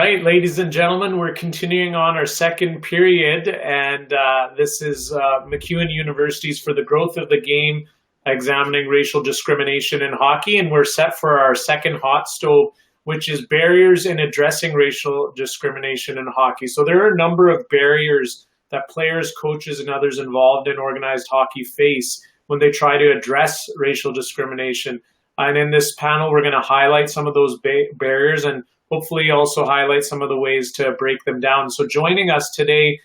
right, ladies and gentlemen, we're continuing on our second period, and this is MacEwan University's For the Growth of the Game, examining racial discrimination in hockey, and we're set for our second hot stove, which is barriers in addressing racial discrimination in hockey. So there are a number of barriers that players, coaches, and others involved in organized hockey face when they try to address racial discrimination. And in this panel, we're going to highlight some of those barriers and hopefully also highlight some of the ways to break them down. So joining us today,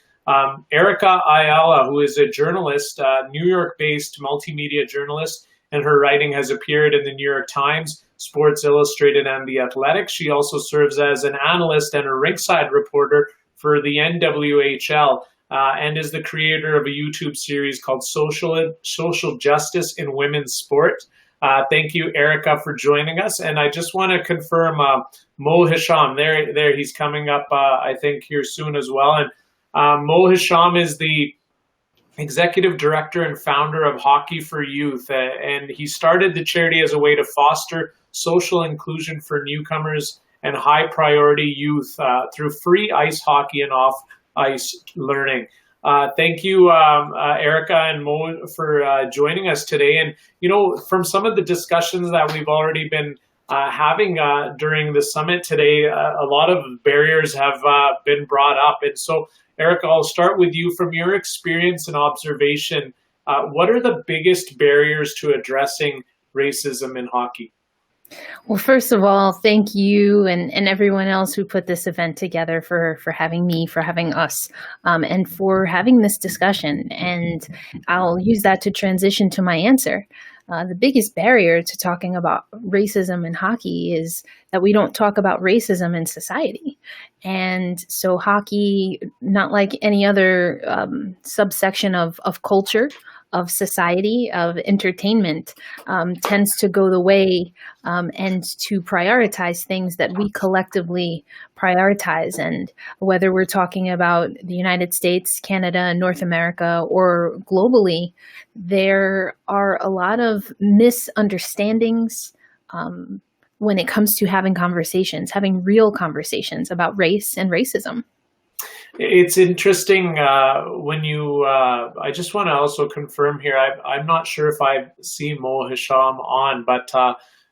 Erica Ayala, who is a journalist, New York-based multimedia journalist, and her writing has appeared in the New York Times, Sports Illustrated, and The Athletic. She also serves as an analyst and a rinkside reporter for the NWHL, and is the creator of a YouTube series called Social Justice in Women's Sport. Thank you, Erica, for joining us. And I just want to confirm Mo Hisham, there he's coming up, I think, here soon as well. And Mo Hisham is the executive director and founder of Hockey for Youth. And he started the charity as a way to foster social inclusion for newcomers and high priority youth through free ice hockey and off ice learning. Thank you, Erica and Mo, for joining us today. And, you know, from some of the discussions that we've already been having during the summit today, a lot of barriers have been brought up. And so, Erica, I'll start with you. From your experience and observation, what are the biggest barriers to addressing racism in hockey? Well, first of all, thank you and everyone else who put this event together for having me, for having us, and for having this discussion. And I'll use that to transition to my answer. The biggest barrier to talking about racism in hockey is that we don't talk about racism in society. And so hockey, not like any other subsection of culture, of society, of entertainment, tends to go the way and to prioritize things that we collectively prioritize. And whether we're talking about the United States, Canada, North America, or globally, there are a lot of misunderstandings when it comes to having conversations, having real conversations about race and racism. It's interesting when you, I just want to also confirm here, I'm not sure if I've seen Mo Hisham on, but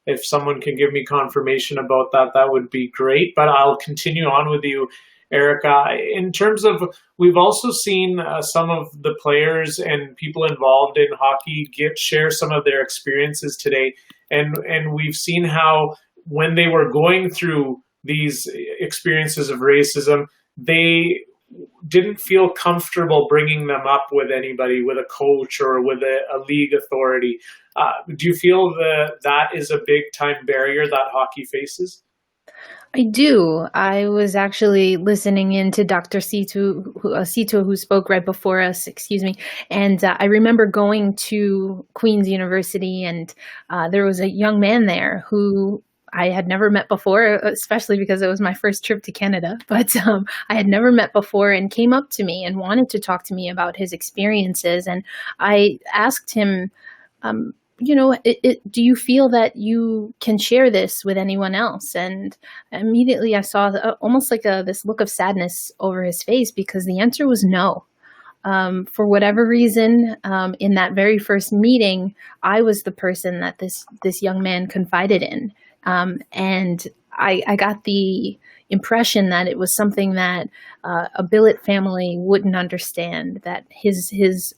if someone can give me confirmation about that, that would be great. But I'll continue on with you, Erica. In terms of, we've also seen some of the players and people involved in hockey share some of their experiences today. And we've seen how when they were going through these experiences of racism, they didn't feel comfortable bringing them up with anybody, with a coach or with a league authority. Do you feel that is a big time barrier that hockey faces? I do. I was actually listening in to Dr. Sito, who spoke right before us, excuse me. And I remember going to Queen's University, and there was a young man there who I had never met before, especially because it was my first trip to Canada, but I had never met before, and came up to me and wanted to talk to me about his experiences. And I asked him, do you feel that you can share this with anyone else? And immediately I saw almost like this look of sadness over his face, because the answer was no. For whatever reason, in that very first meeting, I was the person that this young man confided in. And I got the impression that it was something that a billet family wouldn't understand, that his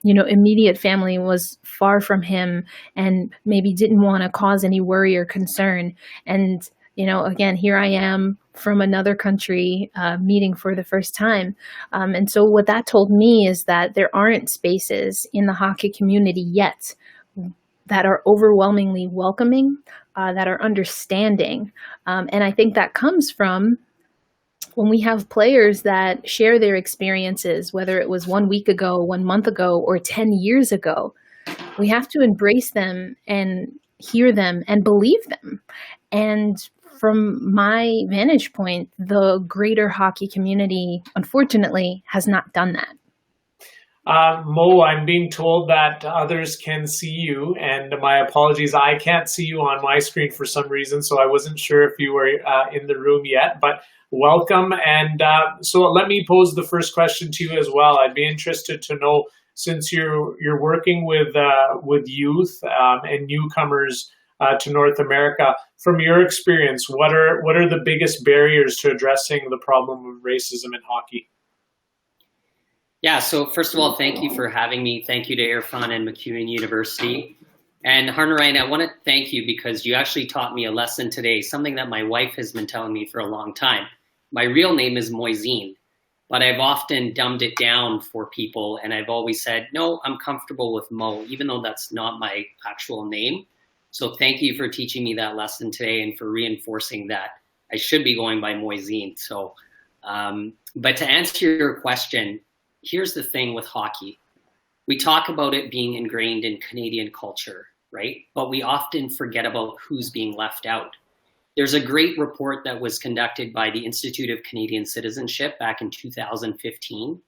immediate family was far from him and maybe didn't want to cause any worry or concern. And, again, here I am from another country meeting for the first time. And so what that told me is that there aren't spaces in the hockey community yet that are overwhelmingly welcoming, that are understanding. And I think that comes from when we have players that share their experiences, whether it was 1 week ago, 1 month ago, or 10 years ago, we have to embrace them and hear them and believe them. And from my vantage point, the greater hockey community, unfortunately, has not done that. Mo, I'm being told that others can see you, and my apologies, I can't see you on my screen for some reason, so I wasn't sure if you were in the room yet, but welcome. And so let me pose the first question to you as well. I'd be interested to know, since you're working with youth and newcomers to North America, from your experience, what are the biggest barriers to addressing the problem of racism in hockey? Yeah, so first of all, thank you for having me. Thank you to Irfan and MacEwan University. And Harnarayan, I want to thank you because you actually taught me a lesson today, something that my wife has been telling me for a long time. My real name is Moisin, but I've often dumbed it down for people, and I've always said, no, I'm comfortable with Mo, even though that's not my actual name. So thank you for teaching me that lesson today and for reinforcing that I should be going by Moisin. So, but to answer your question, here's the thing with hockey. We talk about it being ingrained in Canadian culture, right? But we often forget about who's being left out. There's a great report that was conducted by the Institute of Canadian Citizenship back in 2015.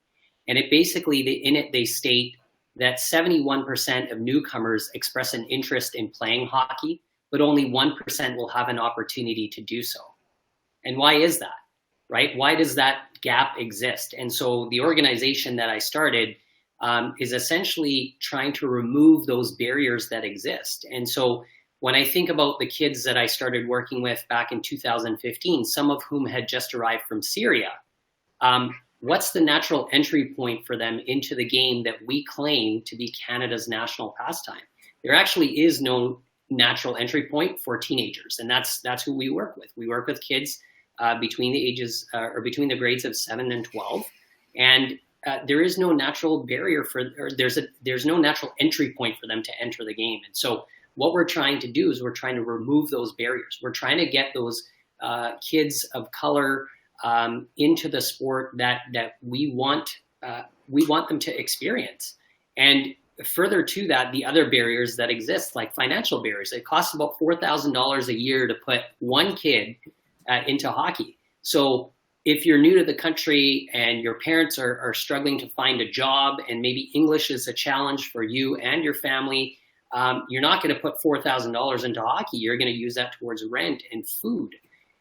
And it basically, in it, they state that 71% of newcomers express an interest in playing hockey, but only 1% will have an opportunity to do so. And why is that? Right? Why does that gap exist? And so the organization that I started is essentially trying to remove those barriers that exist. And so when I think about the kids that I started working with back in 2015, some of whom had just arrived from Syria, what's the natural entry point for them into the game that we claim to be Canada's national pastime? There actually is no natural entry point for teenagers, and that's who we work with. We work with kids between the ages or between the grades of 7 and 12, and there is no natural barrier or there's no natural entry point for them to enter the game. And so what we're trying to do is we're trying to remove those barriers. We're trying to get those kids of color into the sport that we want them to experience. And further to that, the other barriers that exist, like financial barriers. It costs about $4,000 a year to put one kid into hockey. So if you're new to the country and your parents are struggling to find a job and maybe English is a challenge for you and your family, you're not going to put $4,000 into hockey. You're going to use that towards rent and food.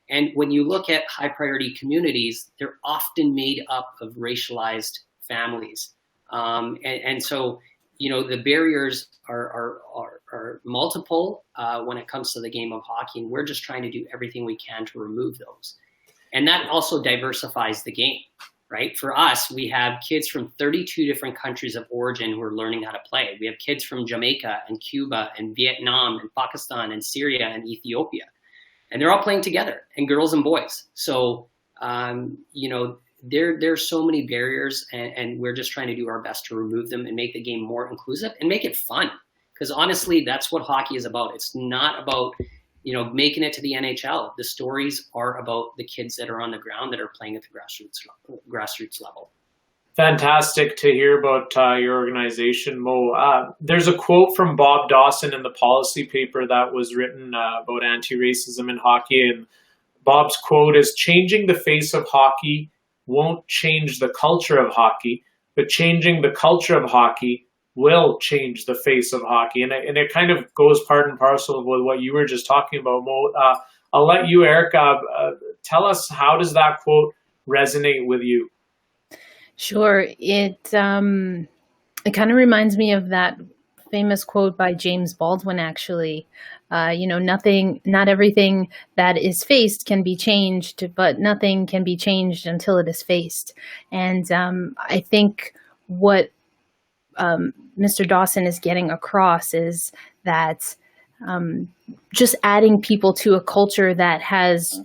And when you look at high priority communities, they're often made up of racialized families. And so, you know, the barriers are multiple when it comes to the game of hockey, and we're just trying to do everything we can to remove those. And that also diversifies the game, right? For us, we have kids from 32 different countries of origin who are learning how to play. We have kids from Jamaica and Cuba and Vietnam and Pakistan and Syria and Ethiopia. And they're all playing together, and girls and boys. So, you know, there's so many barriers, and we're just trying to do our best to remove them and make the game more inclusive and make it fun. Because honestly, that's what hockey is about. It's not about, you know, making it to the NHL. The stories are about the kids that are on the ground that are playing at the grassroots level. Fantastic to hear about your organization, Mo. There's a quote from Bob Dawson in the policy paper that was written about anti-racism in hockey. And Bob's quote is, "Changing the face of hockey won't change the culture of hockey, but changing the culture of hockey will change the face of hockey." And it kind of goes part and parcel with what you were just talking about, Mo. I'll let you, Erica, tell us, how does that quote resonate with you? Sure. It kind of reminds me of that famous quote by James Baldwin, actually. You know, not everything that is faced can be changed, but nothing can be changed until it is faced. And I think what Mr. Dawson is getting across is that just adding people to a culture that has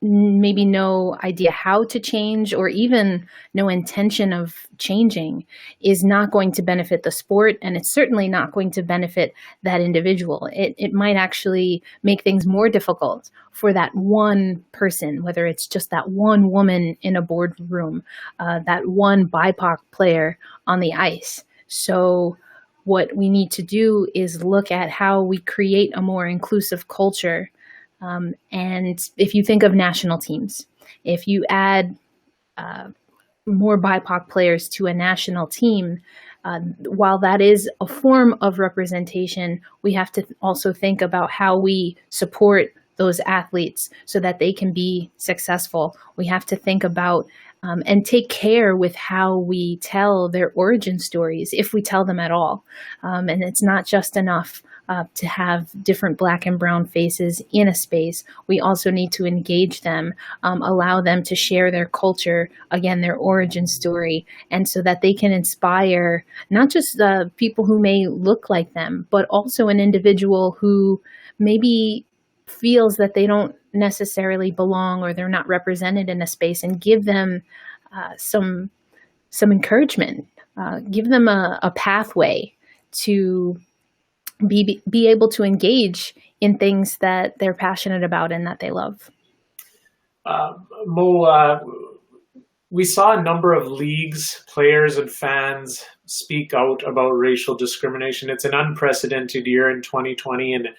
maybe no idea how to change or even no intention of changing is not going to benefit the sport, and it's certainly not going to benefit that individual. It might actually make things more difficult for that one person, whether it's just that one woman in a boardroom, that one BIPOC player on the ice. So what we need to do is look at how we create a more inclusive culture. And if you think of national teams, if you add more BIPOC players to a national team, While that is a form of representation, we have to also think about how we support those athletes so that they can be successful. We have to think about and take care with how we tell their origin stories, if we tell them at all. And it's not just enough to have different Black and brown faces in a space. We also need to engage them, allow them to share their culture, again, their origin story, and so that they can inspire not just the people who may look like them, but also an individual who maybe feels that they don't necessarily belong or they're not represented in a space, and give them some encouragement, give them a pathway to be able to engage in things that they're passionate about and that they love. Mo, we saw a number of leagues, players, and fans speak out about racial discrimination. It's an unprecedented year in 2020, and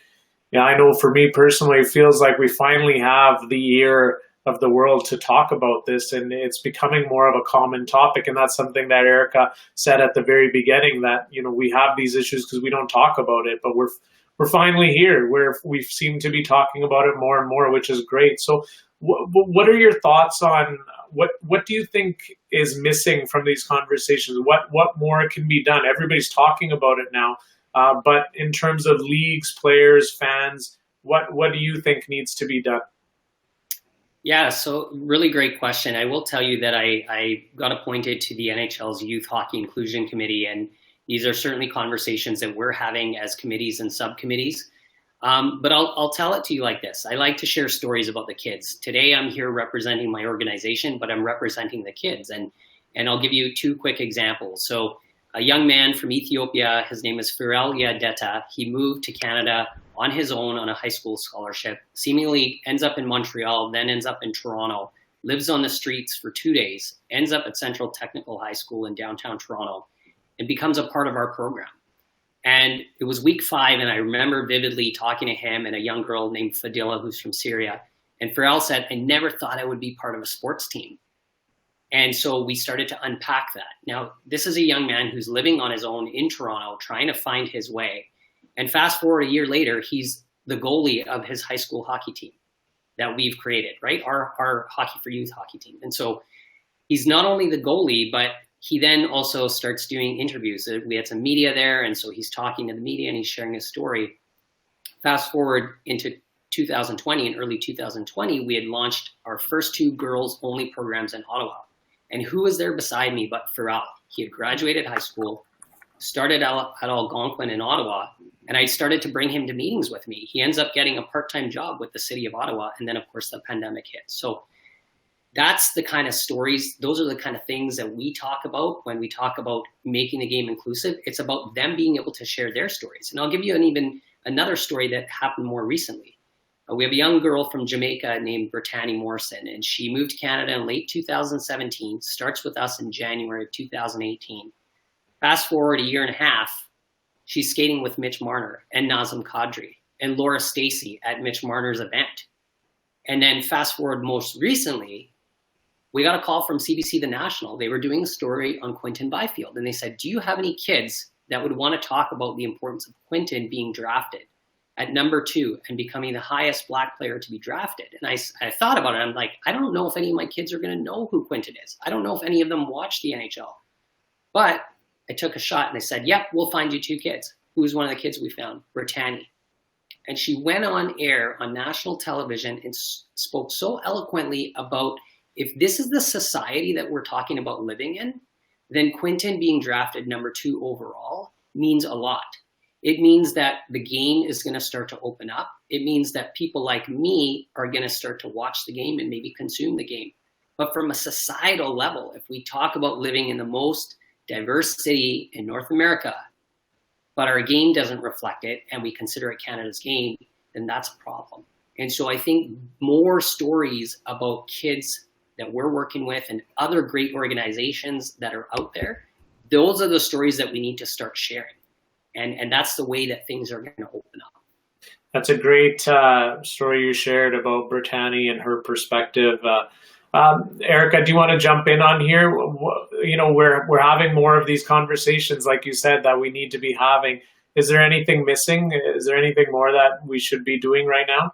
I know for me personally, it feels like we finally have the ear of the world to talk about this, and it's becoming more of a common topic. And that's something that Erica said at the very beginning, that we have these issues because we don't talk about it, but we're finally here where we seem to be talking about it more and more, which is great. So what are your thoughts on what do you think is missing from these conversations? What more can be done? Everybody's talking about it now, but in terms of leagues, players, fans, what do you think needs to be done? Yeah, so really great question. I will tell you that I got appointed to the NHL's Youth Hockey Inclusion Committee, and these are certainly conversations that we're having as committees and subcommittees. But I'll tell it to you like this. I like to share stories about the kids. Today I'm here representing my organization, but I'm representing the kids. And I'll give you two quick examples. So a young man from Ethiopia, his name is Firel Yadeta. He moved to Canada on his own on a high school scholarship, seemingly ends up in Montreal, then ends up in Toronto, lives on the streets for 2 days, ends up at Central Technical High School in downtown Toronto, and becomes a part of our program. And it was week 5, and I remember vividly talking to him and a young girl named Fadila, who's from Syria. And Farrell said, I never thought I would be part of a sports team. And so we started to unpack that. Now, this is a young man who's living on his own in Toronto, trying to find his way. And fast forward a year later, he's the goalie of his high school hockey team that we've created, right? Our Hockey for Youth hockey team. And so he's not only the goalie, but he then also starts doing interviews. We had some media there, and so he's talking to the media and he's sharing his story. Fast forward into 2020, in early 2020, we had launched our first 2 girls-only programs in Ottawa. And who was there beside me but Farrell? He had graduated high school, started out at Algonquin in Ottawa, and I started to bring him to meetings with me. He ends up getting a part-time job with the city of Ottawa, and then, of course, the pandemic hit. So that's the kind of stories, those are the kind of things that we talk about when we talk about making the game inclusive. It's about them being able to share their stories. And I'll give you another story that happened more recently. We have a young girl from Jamaica named Brittany Morrison, and she moved to Canada in late 2017, starts with us in January of 2018. Fast forward a year and a half, she's skating with Mitch Marner and Nazem Kadri and Laura Stacey at Mitch Marner's event. And then fast forward most recently, we got a call from CBC The National. They were doing a story on Quinton Byfield, and they said, do you have any kids that would want to talk about the importance of Quinton being drafted at number 2 and becoming the highest Black player to be drafted? And I thought about it. I'm like, I don't know if any of my kids are going to know who Quinton is. I don't know if any of them watch the NHL. But I took a shot and I said, yep, we'll find you 2 kids. Who's one of the kids we found? Brittany. And she went on air on national television and spoke so eloquently about, if this is the society that we're talking about living in, then Quinton being drafted number 2 overall means a lot. It means that the game is going to start to open up. It means that people like me are going to start to watch the game and maybe consume the game. But from a societal level, if we talk about living in the most diverse city in North America, but our game doesn't reflect it and we consider it Canada's game, then that's a problem. And so I think more stories about kids that we're working with and other great organizations that are out there, those are the stories that we need to start sharing. And that's the way that things are going to open up. That's a great story you shared about Brittany and her perspective. Erica, do you want to jump in on here? You know, we're having more of these conversations, like you said, that we need to be having. Is there anything missing? Is there anything more that we should be doing right now?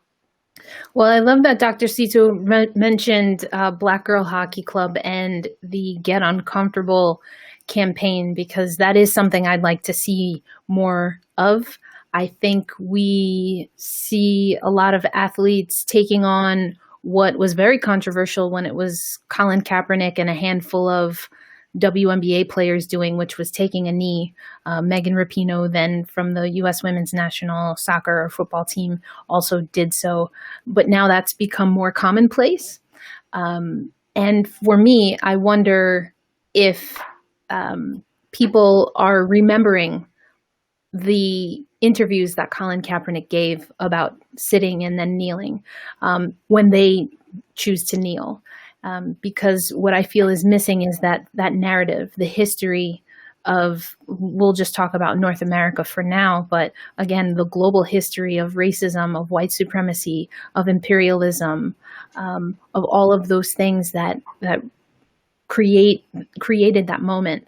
Well, I love that Dr. Cito mentioned Black Girl Hockey Club and the Get Uncomfortable campaign, because that is something I'd like to see more of. I think we see a lot of athletes taking on what was very controversial when it was Colin Kaepernick and a handful of WNBA players doing, which was taking a knee. Megan Rapinoe, then from the U.S. Women's National Soccer or football team, also did so. But now that's become more commonplace. And for me, I wonder if people are remembering the interviews that Colin Kaepernick gave about sitting and then kneeling when they choose to kneel. Because what I feel is missing is that narrative, the history of, we'll just talk about North America for now, but again, the global history of racism, of white supremacy, of imperialism, of all of those things that created that moment.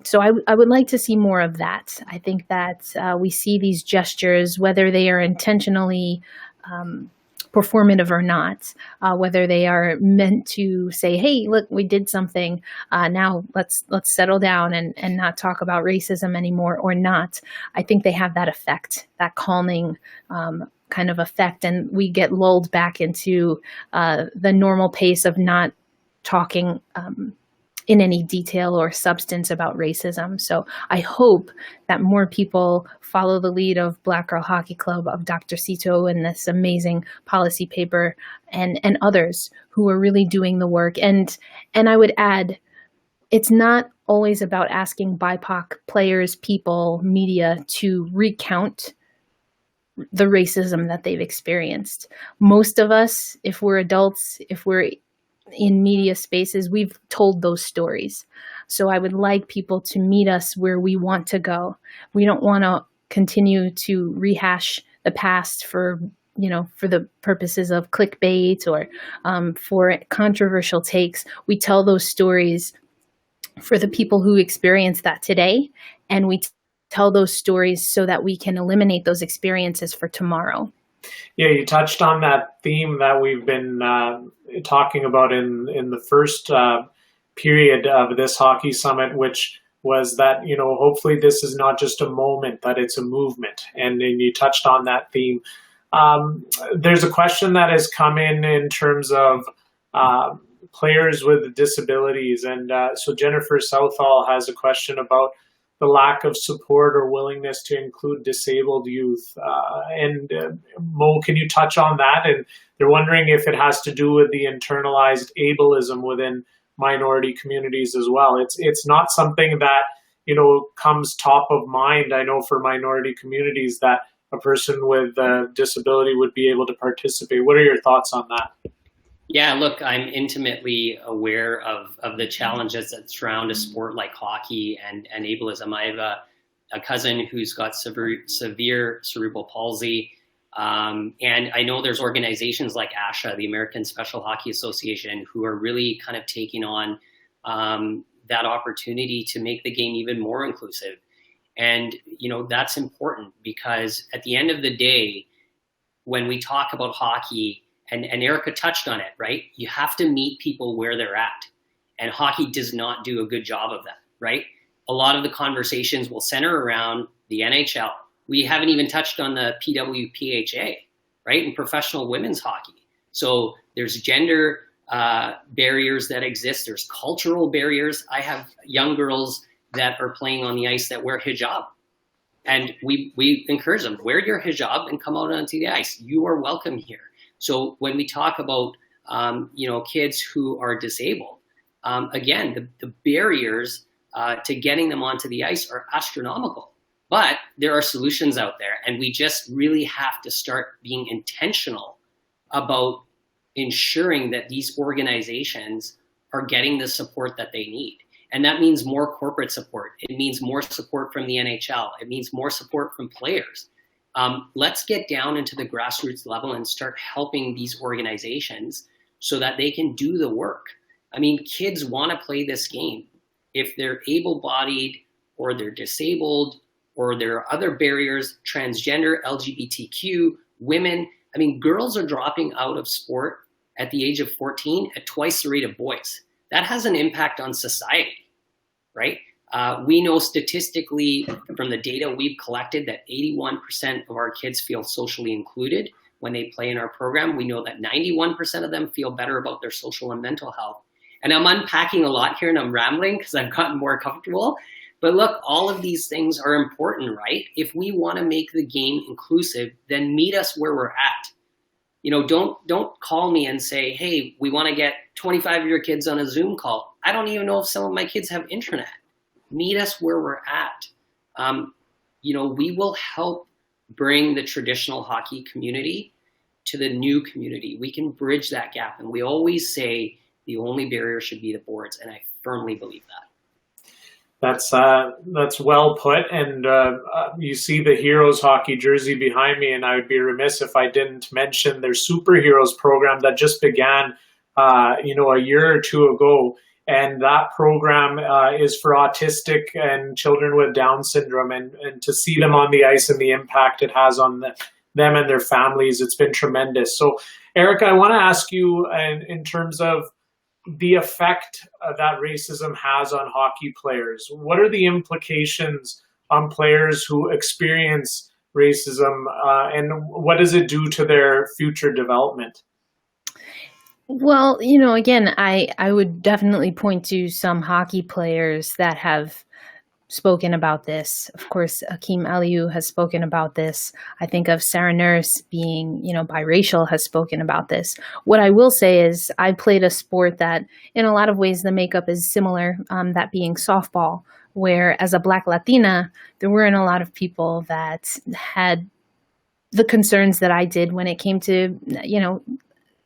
So I would like to see more of that. I think that we see these gestures, whether they are intentionally performative or not, whether they are meant to say, hey, look, we did something, now let's settle down and not talk about racism anymore, or not. I think they have that effect, that calming kind of effect, and we get lulled back into the normal pace of not talking in any detail or substance about racism. So I hope that more people follow the lead of Black Girl Hockey Club, of Dr. Cito and this amazing policy paper, and others who are really doing the work. And I would add, it's not always about asking BIPOC players, people, media to recount the racism that they've experienced. Most of us, if we're adults, if we're in media spaces, we've told those stories. So I would like people to meet us where we want to go. We don't want to continue to rehash the past for the purposes of clickbait or for controversial takes. We tell those stories for the people who experience that today, and we tell those stories so that we can eliminate those experiences for tomorrow. Yeah, you touched on that theme that we've been talking about in the first period of this hockey summit, which was that, hopefully this is not just a moment, that it's a movement. And then you touched on that theme. There's a question that has come in terms of players with disabilities. And so Jennifer Southall has a question about the lack of support or willingness to include disabled youth. Mo, can you touch on that? And they're wondering if it has to do with the internalized ableism within minority communities as well. It's not something that, comes top of mind, I know, for minority communities, that a person with a disability would be able to participate. What are your thoughts on that? Yeah, look, I'm intimately aware of the challenges that surround a sport like hockey and ableism. I have a cousin who's got severe cerebral palsy, and I know there's organizations like ASHA, the American Special Hockey Association, who are really kind of taking on that opportunity to make the game even more inclusive. And, that's important, because at the end of the day, when we talk about hockey, and Erica touched on it, right? You have to meet people where they're at. And hockey does not do a good job of that, right? A lot of the conversations will center around the NHL. We haven't even touched on the PWPHA, right? And professional women's hockey. So there's gender barriers that exist. There's cultural barriers. I have young girls that are playing on the ice that wear hijab. And we encourage them, wear your hijab and come out onto the ice. You are welcome here. So when we talk about, kids who are disabled, again, the barriers to getting them onto the ice are astronomical. But there are solutions out there, and we just really have to start being intentional about ensuring that these organizations are getting the support that they need. And that means more corporate support. It means more support from the NHL. It means more support from players. Let's get down into the grassroots level and start helping these organizations so that they can do the work. I mean, kids want to play this game. If they're able-bodied or they're disabled or there are other barriers, transgender, LGBTQ, women, I mean, girls are dropping out of sport at the age of 14 at twice the rate of boys. That has an impact on society, right? We know statistically from the data we've collected that 81% of our kids feel socially included when they play in our program. We know that 91% of them feel better about their social and mental health. And I'm unpacking a lot here and I'm rambling because I've gotten more comfortable. But look, all of these things are important, right? If we want to make the game inclusive, then meet us where we're at. You know, don't call me and say, hey, we want to get 25 of your kids on a Zoom call. I don't even know if some of my kids have internet. Meet us where we're at. You know, we will help bring the traditional hockey community to the new community. We can bridge that gap. And we always say the only barrier should be the boards. And I firmly believe that. That's well put, and you see the Heroes hockey jersey behind me, and I would be remiss if I didn't mention their Superheroes program that just began, a year or two ago, and that program is for autistic and children with Down syndrome, and to see them on the ice and the impact it has on them and their families, it's been tremendous. So, Erica, I want to ask you in terms of the effect that racism has on hockey players. What are the implications on players who experience racism, and what does it do to their future development? Well, again, I would definitely point to some hockey players that have spoken about this. Of course, Akeem Aliu has spoken about this. I think of Sarah Nurse being, biracial, has spoken about this. What I will say is I played a sport that in a lot of ways the makeup is similar, that being softball, where as a Black Latina, there weren't a lot of people that had the concerns that I did when it came to,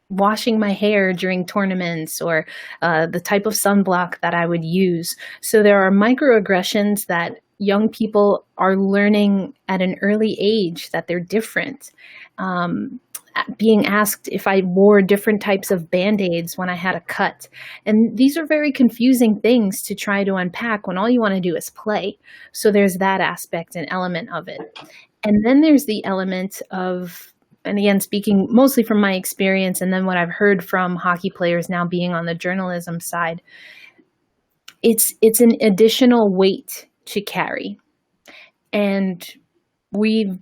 washing my hair during tournaments or the type of sunblock that I would use. So there are microaggressions that young people are learning at an early age that they're different. Being asked if I wore different types of Band-Aids when I had a cut. And these are very confusing things to try to unpack when all you want to do is play. So there's that aspect and element of it. And then there's the element of, and again, speaking mostly from my experience and then what I've heard from hockey players now being on the journalism side, it's an additional weight to carry. And we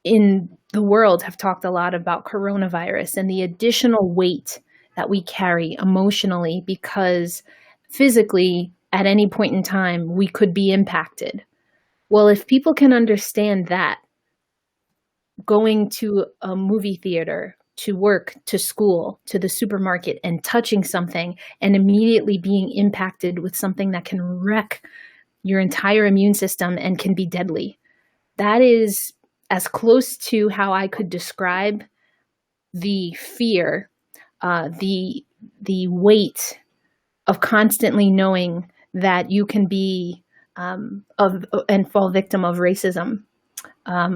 in the world have talked a lot about coronavirus and the additional weight that we carry emotionally because physically at any point in time we could be impacted. Well, if people can understand that, going to a movie theater, to work, to school, to the supermarket, and touching something and immediately being impacted with something that can wreck your entire immune system and can be deadly. That is as close to how I could describe the fear, the weight of constantly knowing that you can be and fall victim of racism.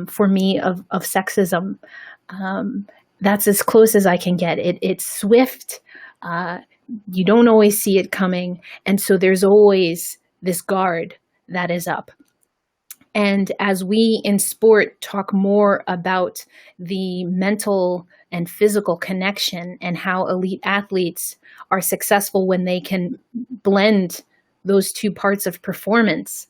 For me, of sexism. That's as close as I can get. It's swift. You don't always see it coming. And so there's always this guard that is up. And as we in sport talk more about the mental and physical connection and how elite athletes are successful when they can blend those two parts of performance,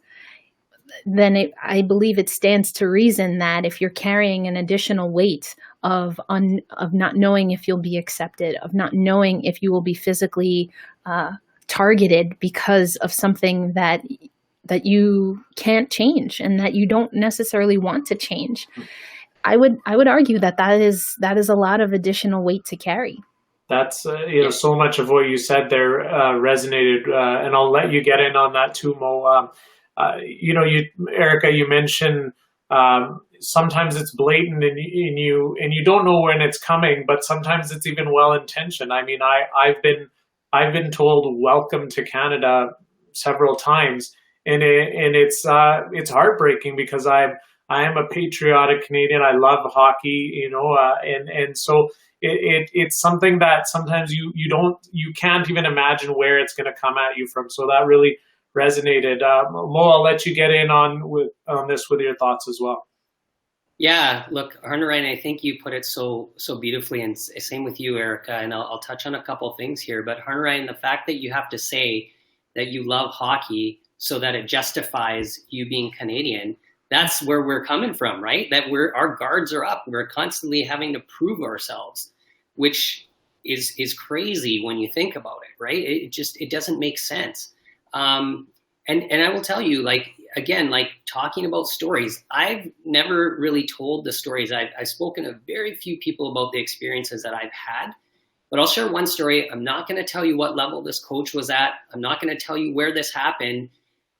then I believe it stands to reason that if you're carrying an additional weight of not knowing if you'll be accepted, of not knowing if you will be physically targeted because of something that you can't change and that you don't necessarily want to change, I would argue that is a lot of additional weight to carry. That's so much of what you said there resonated, and I'll let you get in on that too, Mo. Erica, you mentioned sometimes it's blatant and you don't know when it's coming, but sometimes it's even well intentioned. I mean, I've been told welcome to Canada several times, and it's heartbreaking because I am a patriotic Canadian. I love hockey, and so it's something that sometimes you can't even imagine where it's going to come at you from. So that really resonated. Mo, I'll let you get in on this with your thoughts as well. Yeah, look, Ryan, I think you put it so beautifully, and same with you, Erica. And I'll touch on a couple things here. But Ryan, the fact that you have to say that you love hockey so that it justifies you being Canadian, that's where we're coming from, right? That our guards are up. We're constantly having to prove ourselves, which is crazy when you think about it, right? It doesn't make sense. And I will tell you, again, talking about stories, I've never really told the stories. I've spoken to very few people about the experiences that I've had, but I'll share one story. I'm not going to tell you what level this coach was at. I'm not going to tell you where this happened.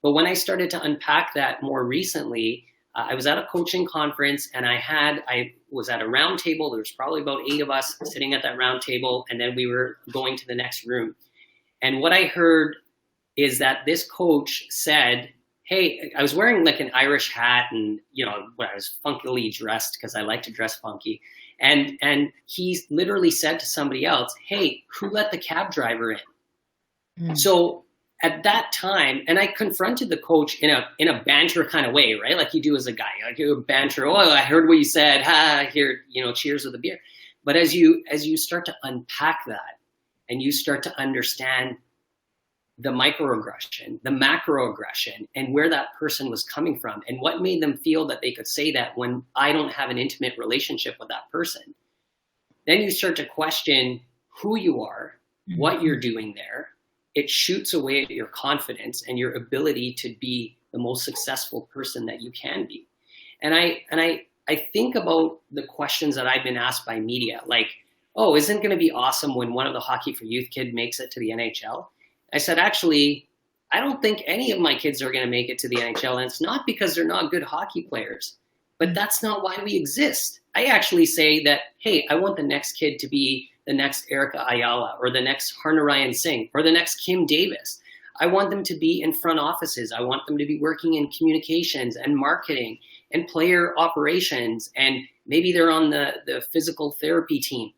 But when I started to unpack that more recently, I was at a coaching conference, and I was at a round table. There was probably about 8 of us sitting at that round table, and then we were going to the next room. And what I heard is that this coach said, hey, I was wearing an Irish hat, and I was funkily dressed because I like to dress funky. And he literally said to somebody else, hey, who let the cab driver in? Mm. So at that time, and I confronted the coach in a banter kind of way, right? Like you do as a guy, like you banter. Oh, I heard what you said. Ha, here, cheers with a beer. But as you start to unpack that, and you start to understand the microaggression, the macroaggression, and where that person was coming from, and what made them feel that they could say that when I don't have an intimate relationship with that person, then you start to question who you are, mm-hmm. what you're doing there. It shoots away at your confidence and your ability to be the most successful person that you can be. And I think about the questions that I've been asked by media, like, oh, isn't it going to be awesome when one of the Hockey for Youth kid makes it to the NHL? I said, actually, I don't think any of my kids are going to make it to the NHL. And it's not because they're not good hockey players, but that's not why we exist. I actually say that, hey, I want the next kid to be the next Erica Ayala, or the next Ryan Singh, or the next Kim Davis. I want them to be in front offices. I want them to be working in communications and marketing and player operations, and maybe they're on the physical therapy team.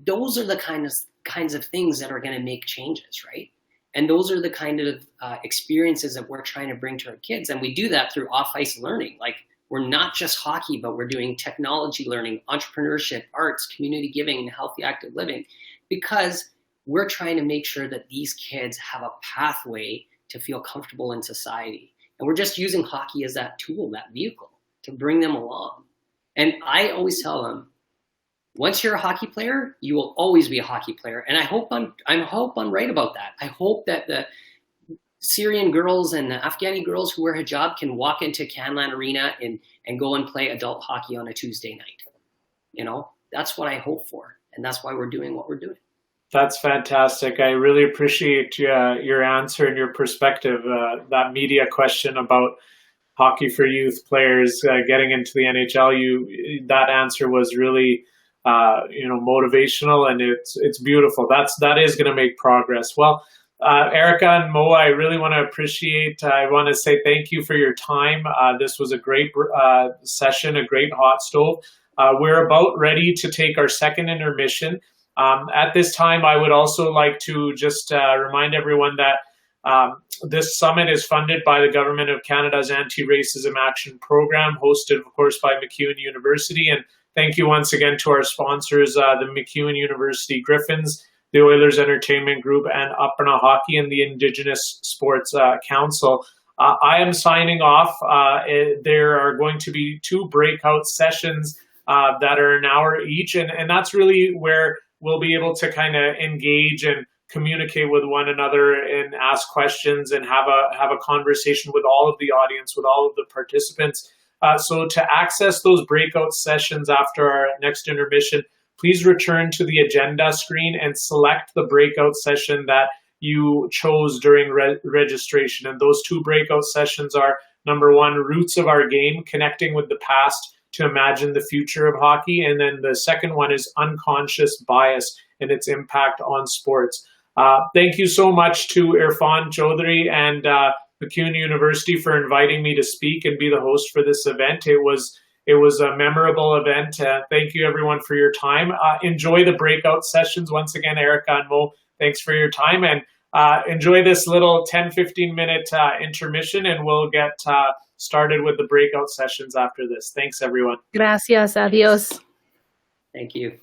Those are the kinds of things that are going to make changes, right? And those are the kind of experiences that we're trying to bring to our kids. And we do that through off-ice learning. Like, we're not just hockey, but we're doing technology learning, entrepreneurship, arts, community giving, and healthy active living, because we're trying to make sure that these kids have a pathway to feel comfortable in society. And we're just using hockey as that tool, that vehicle, to bring them along. And I always tell them, once you're a hockey player, you will always be a hockey player. And I hope I'm right about that. I hope that the Syrian girls and the Afghani girls who wear hijab can walk into Canlan Arena and go and play adult hockey on a Tuesday night. That's what I hope for. And that's why we're doing what we're doing. That's fantastic. I really appreciate your answer and your perspective. That media question about Hockey for Youth players getting into the NHL, that answer was really motivational, and it's beautiful. That is going to make progress. Well, Erica and Mo, I really want to say thank you for your time. This was a great session, a great hot stove. We're about ready to take our second intermission. At this time, I would also like to just remind everyone that this summit is funded by the Government of Canada's Anti-Racism Action Program, hosted, of course, by MacEwan University. And thank you once again to our sponsors, the MacEwan University Griffins, the Oilers Entertainment Group, and Upperna Hockey, and the Indigenous Sports Council. I am signing off. There are going to be 2 breakout sessions that are an hour each, and that's really where we'll be able to kind of engage and communicate with one another and ask questions and have a conversation with all of the audience, with all of the participants. So to access those breakout sessions after our next intermission, please return to the agenda screen and select the breakout session that you chose during registration. And those 2 breakout sessions are, number 1, Roots of Our Game, connecting with the past to imagine the future of hockey. And then the second one is Unconscious Bias and its impact on sports. Thank you so much to Irfan Chaudhry and MacEwan University for inviting me to speak and be the host for this event. It was It was a memorable event. Thank you, everyone, for your time. Enjoy the breakout sessions. Once again, Erica and Mo, thanks for your time. And enjoy this little 10-15-minute intermission, and we'll get started with the breakout sessions after this. Thanks, everyone. Gracias. Adios. Thank you.